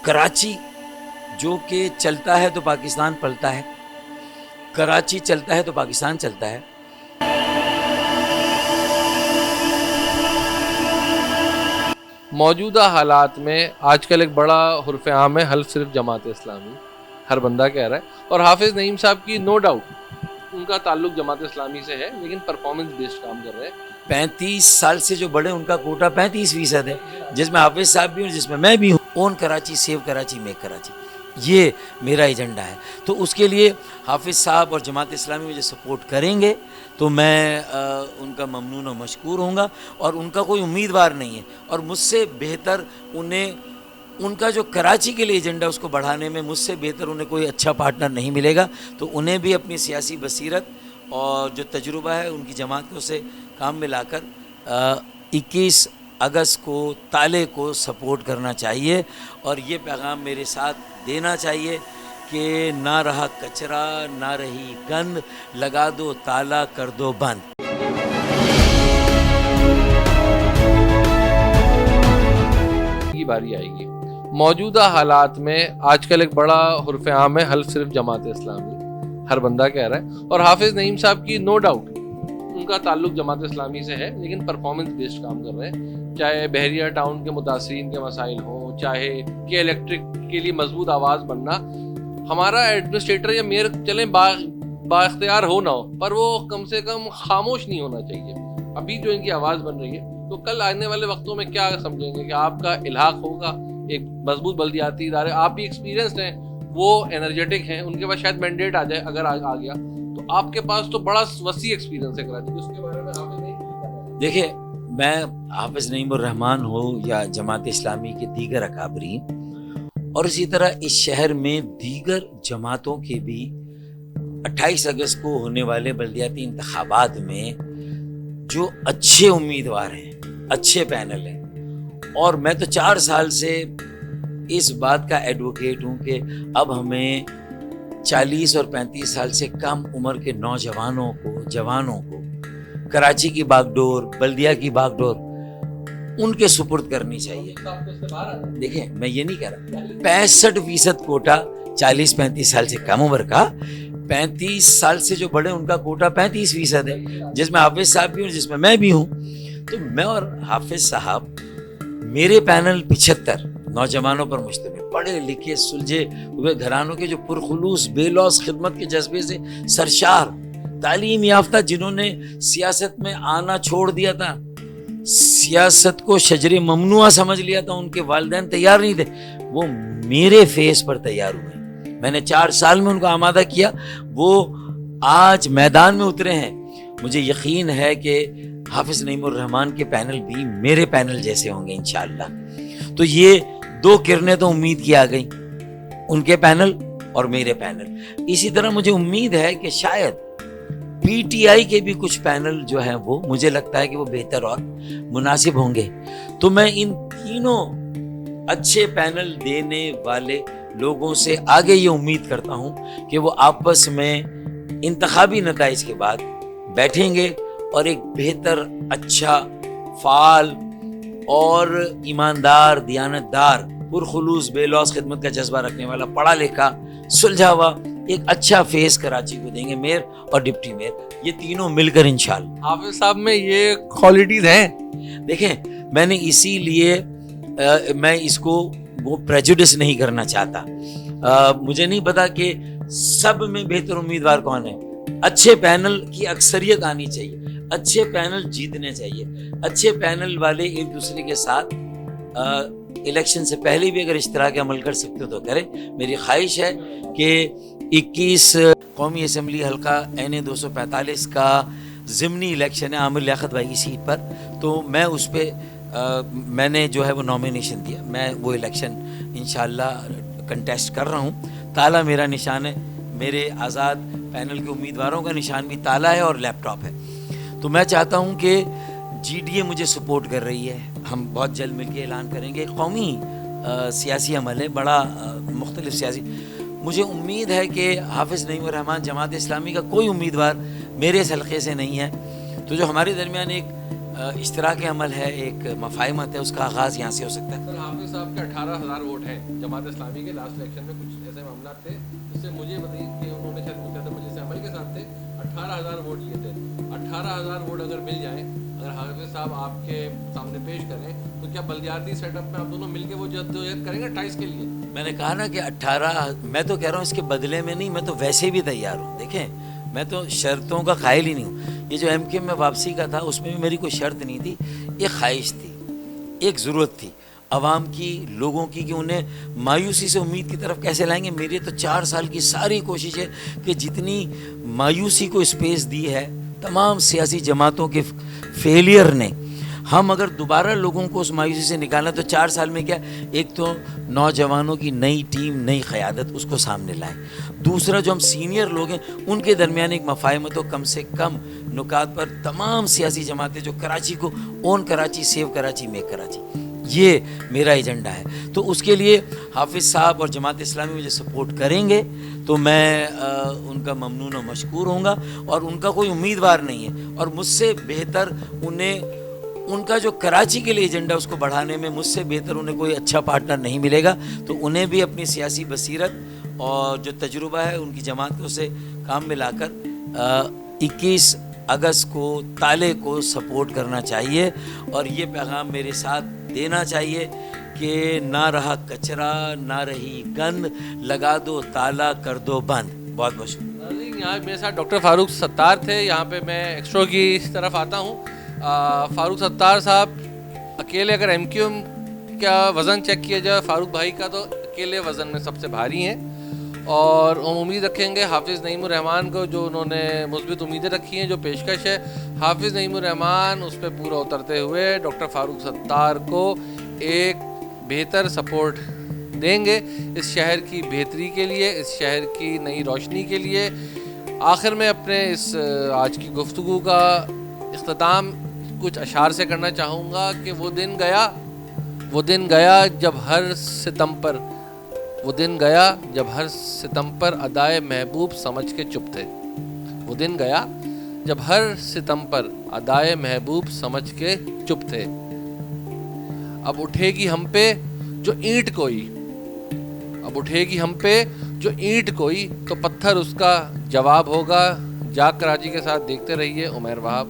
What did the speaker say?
کراچی جو کہ چلتا ہے تو پاکستان پلتا ہے، کراچی چلتا ہے تو پاکستان چلتا ہے۔ موجودہ حالات میں آج کل ایک بڑا حرف عام ہے حلف صرف جماعت اسلامی، ہر بندہ کہہ رہا ہے، اور حافظ نعیم صاحب کی نو ڈاؤٹ ان کا تعلق جماعت اسلامی سے ہے، لیکن پرفارمنس بیسڈ کام کر رہے ہیں۔ 35 سال سے جو بڑے ان کا کوٹا 35% ہے، جس میں حافظ صاحب بھی ہوں، جس میں میں بھی ہوں۔ اون کراچی، سیو کراچی، میک کراچی، یہ میرا ایجنڈا ہے۔ تو اس کے لیے حافظ صاحب اور جماعت اسلامی مجھے سپورٹ کریں گے تو میں ان کا ممنون و مشکور ہوں گا، اور ان کا کوئی امیدوار نہیں ہے، اور مجھ سے بہتر انہیں ان کا جو کراچی کے لیے ایجنڈا اس کو بڑھانے میں مجھ سے بہتر انہیں کوئی اچھا پارٹنر نہیں ملے گا۔ تو انہیں بھی اپنی سیاسی بصیرت اور جو تجربہ ہے ان کی جماعتوں سے کام میں لا کر 21 اگست کو تالے کو سپورٹ کرنا چاہیے، اور یہ پیغام میرے ساتھ دینا چاہیے کہ نہ رہا کچرا، نہ رہی گند، لگا دو تالا، کر دو بند۔ کی باری آئے گی۔ موجودہ حالات میں آج کل ایک بڑا حرف عام ہے حلف صرف جماعت اسلامی، ہر بندہ کہہ رہا ہے، اور حافظ نعیم صاحب کی نو ڈاؤٹ ان کا تعلق جماعت اسلامی سے ہے، لیکن پرفارمنس بیسڈ کام کر رہے ہیں۔ چاہے بحریہ ٹاؤن کے متاثرین کے مسائل ہوں، چاہے کہ الیکٹرک کے لیے مضبوط آواز بننا، ہمارا ایڈمنسٹریٹر یا میئر چلیں با اختیار ہو نہ ہو، پر وہ کم سے کم خاموش نہیں ہونا چاہیے۔ ابھی جو ان کی آواز بن رہی ہے، تو کل آنے والے وقتوں میں کیا سمجھیں گے کہ آپ کا الحاق ہوگا ایک مضبوط بلدیاتی ادارے، آپ بھی ایکسپیرینسڈ ہیں، وہ انرجیٹک ہیں، ان کے پاس شاید مینڈیٹ آ جائے، اگر آ گیا تو آپ کے پاس تو بڑا وسیع ایکسپیرینس ہے کراچی، اس کے بارے میں آپ نہیں۔ دیکھیں، میں حافظ نعیم الرحمان ہو یا جماعت اسلامی کے دیگر اکابرین، اور اسی طرح اس شہر میں دیگر جماعتوں کے بھی 28 اگست کو ہونے والے بلدیاتی انتخابات میں جو اچھے امیدوار ہیں، اچھے پینل ہیں، اور میں تو 4 سال سے اس بات کا ایڈوکیٹ ہوں کہ اب ہمیں 40 اور 35 سال سے کم عمر کے نوجوانوں کو، جوانوں کو کراچی کی باغ ڈور، بلدیہ کی باغ ڈور ان کے سپرد کرنی چاہیے۔ دیکھیں، میں یہ نہیں کہہ رہا 65% کوٹا 40-35 سال سے کم عمر کا، 35 سال سے جو بڑے ان کا کوٹا 35% ہے، جس میں حافظ صاحب بھی ہوں، جس میں میں بھی ہوں۔ تو میں اور حافظ صاحب، میرے پینل 75 نوجوانوں پر مشتمل، پڑھے لکھے سلجھے ہوئے گھرانوں کے جو پرخلوص بے لوث خدمت کے جذبے سے سرشار، تعلیم یافتہ، جنہوں نے سیاست میں آنا چھوڑ دیا تھا، سیاست کو شجر ممنوعہ سمجھ لیا تھا، ان کے والدین تیار نہیں تھے، وہ میرے فیس پر تیار ہوئے، میں نے 4 سال میں ان کو آمادہ کیا، وہ آج میدان میں اترے ہیں۔ مجھے یقین ہے کہ حافظ نعیم الرحمان کے پینل بھی میرے پینل جیسے ہوں گے انشاءاللہ۔ تو یہ 2 کرنیں تو امید کی آ گئیں، ان کے پینل اور میرے پینل۔ اسی طرح مجھے امید ہے کہ شاید پی ٹی آئی کے بھی کچھ پینل جو ہیں وہ مجھے لگتا ہے کہ وہ بہتر اور مناسب ہوں گے۔ تو میں ان تینوں اچھے پینل دینے والے لوگوں سے آگے یہ امید کرتا ہوں کہ وہ آپس میں انتخابی نتائج کے بعد بیٹھیں گے اور ایک بہتر، اچھا، فعال اور ایماندار، دیانتدار، پرخلوص بے لوث خدمت کا جذبہ رکھنے والا، پڑھا لکھا، سلجھا ہوا ایک اچھا فیس کراچی کو دیں گے، میئر اور ڈپٹی میئر، یہ تینوں مل کر انشاءاللہ۔ حافظ صاحب میں یہ کوالٹیز ہیں۔ دیکھیں، میں نے اسی لیے میں اس کو وہ پریجوڈس نہیں کرنا چاہتا۔ مجھے نہیں پتا کہ سب میں بہتر امیدوار کون ہے۔ اچھے پینل کی اکثریت آنی چاہیے، اچھے پینل جیتنے چاہیے، اچھے پینل والے ایک دوسرے کے ساتھ الیکشن سے پہلے بھی اگر اشتراک عمل کر سکتے ہو تو کریں۔ میری خواہش ہے کہ 21 قومی اسمبلی حلقہ این 245 کا ضمنی الیکشن ہے عامر لیاقت بھائی کی سیٹ پر، تو میں اس پہ میں نے جو ہے وہ نامینیشن دیا، میں وہ الیکشن انشاءاللہ کنٹیسٹ کر رہا ہوں۔ تالا میرا نشان ہے، میرے آزاد پینل کے امیدواروں کا نشان بھی تالا ہے اور لیپ ٹاپ ہے۔ تو میں چاہتا ہوں کہ جی ڈی اے مجھے سپورٹ کر رہی ہے، ہم بہت جلد مل کے اعلان کریں گے۔ قومی سیاسی عمل ہے، بڑا مختلف سیاسی، مجھے امید ہے کہ حافظ نعیم الرحمان جماعت اسلامی کا کوئی امیدوار میرے اس حلقے سے نہیں ہے، تو جو ہمارے درمیان ایک اشتراک عمل ہے، ایک مفاہمت ہے، اس کا آغاز یہاں سے ہو سکتا ہے. سر حافظ صاحب کے 18,000 ووٹ ہیں جماعت اسلامی کے. لاسٹ الیکشن میں کچھ ایسے معاملات تھے جس سے مجھے بتائیے کہ انہوں نے شاید متحدہ مجلس عمل کے ساتھ تھے، 18,000 ووٹ لیے تھے. 18,000 ووٹ اگر مل جائیں، اگر حافظ صاحب آپ کے سامنے پیش کریں، تو کیا بلدیاتی سیٹ اپ میں آپ دونوں مل کے وہ جدوجہد کریں گے 28 کے لیے؟ میں نے کہا نا کہ 18، میں تو کہہ رہا ہوں اس کے بدلے میں نہیں، میں تو ویسے بھی تیار ہوں. دیکھیں میں تو شرطوں کا قائل ہی نہیں ہوں. یہ جو ایم کیو ایم میں واپسی کا تھا اس میں بھی میری کوئی شرط نہیں تھی، ایک خواہش تھی، ایک ضرورت تھی عوام کی، لوگوں کی، کہ انہیں مایوسی سے امید کی طرف کیسے لائیں گے. میری تو 4 سال کی ساری کوشش ہے کہ جتنی مایوسی کو اسپیس دی ہے تمام سیاسی جماعتوں کے فیلئر نے، ہم اگر دوبارہ لوگوں کو اس مایوسی سے نکالنا تو 4 سال میں کیا، ایک تو نوجوانوں کی نئی ٹیم، نئی قیادت، اس کو سامنے لائیں. دوسرا جو ہم سینئر لوگ ہیں ان کے درمیان ایک مفاہمت ہو، کم سے کم نکات پر تمام سیاسی جماعتیں جو کراچی کو اون کراچی، سیو کراچی، میک کراچی، یہ میرا ایجنڈا ہے. تو اس کے لیے حافظ صاحب اور جماعت اسلامی مجھے سپورٹ کریں گے تو میں ان کا ممنون و مشکور ہوں گا. اور ان کا کوئی امیدوار نہیں ہے اور مجھ سے بہتر انہیں، ان کا جو کراچی کے لیے ایجنڈا اس کو بڑھانے میں مجھ سے بہتر انہیں کوئی اچھا پارٹنر نہیں ملے گا. تو انہیں بھی اپنی سیاسی بصیرت اور جو تجربہ ہے ان کی جماعتوں سے کام ملا کر 21 اگست کو تالے کو سپورٹ کرنا چاہیے. اور یہ پیغام میرے ساتھ دینا چاہیے کہ نہ رہا کچرا، نہ رہی گند، لگا دو تالا، کر دو بند. بہت بہت شکریہ. یہاں میرے ساتھ ڈاکٹر فاروق ستار تھے. یہاں پہ میں ایکسٹرو کی طرف آتا ہوں. فاروق ستار صاحب اکیلے اگر ایم کیو ایم کا وزن چیک کیا جائے فاروق بھائی کا، تو اکیلے وزن میں سب سے بھاری ہیں. اور ہم امید رکھیں گے حافظ نعیم الرحمان کو، جو انہوں نے مثبت امیدیں رکھی ہیں، جو پیشکش ہے، حافظ نعیم الرحمان اس پہ پورا اترتے ہوئے ڈاکٹر فاروق ستار کو ایک بہتر سپورٹ دیں گے اس شہر کی بہتری کے لیے، اس شہر کی نئی روشنی کے لیے. آخر میں اپنے اس آج کی گفتگو کا اختتام کچھ اشعار سے کرنا چاہوں گا کہ وہ دن گیا جب ہر ستم پر، وہ دن گیا جب ہر ستم پر ادائے محبوب سمجھ کے چپ تھے. وہ دن گیا جب ہر ستم پر ادائے محبوب سمجھ کے چپ تھے. اب اٹھے گی ہم پہ جو اینٹ کوئی، اب اٹھے گی ہم پہ جو اینٹ کوئی، تو پتھر اس کا جواب ہوگا. جاگ کراچی کے ساتھ دیکھتے رہیے. عمیر وہاب.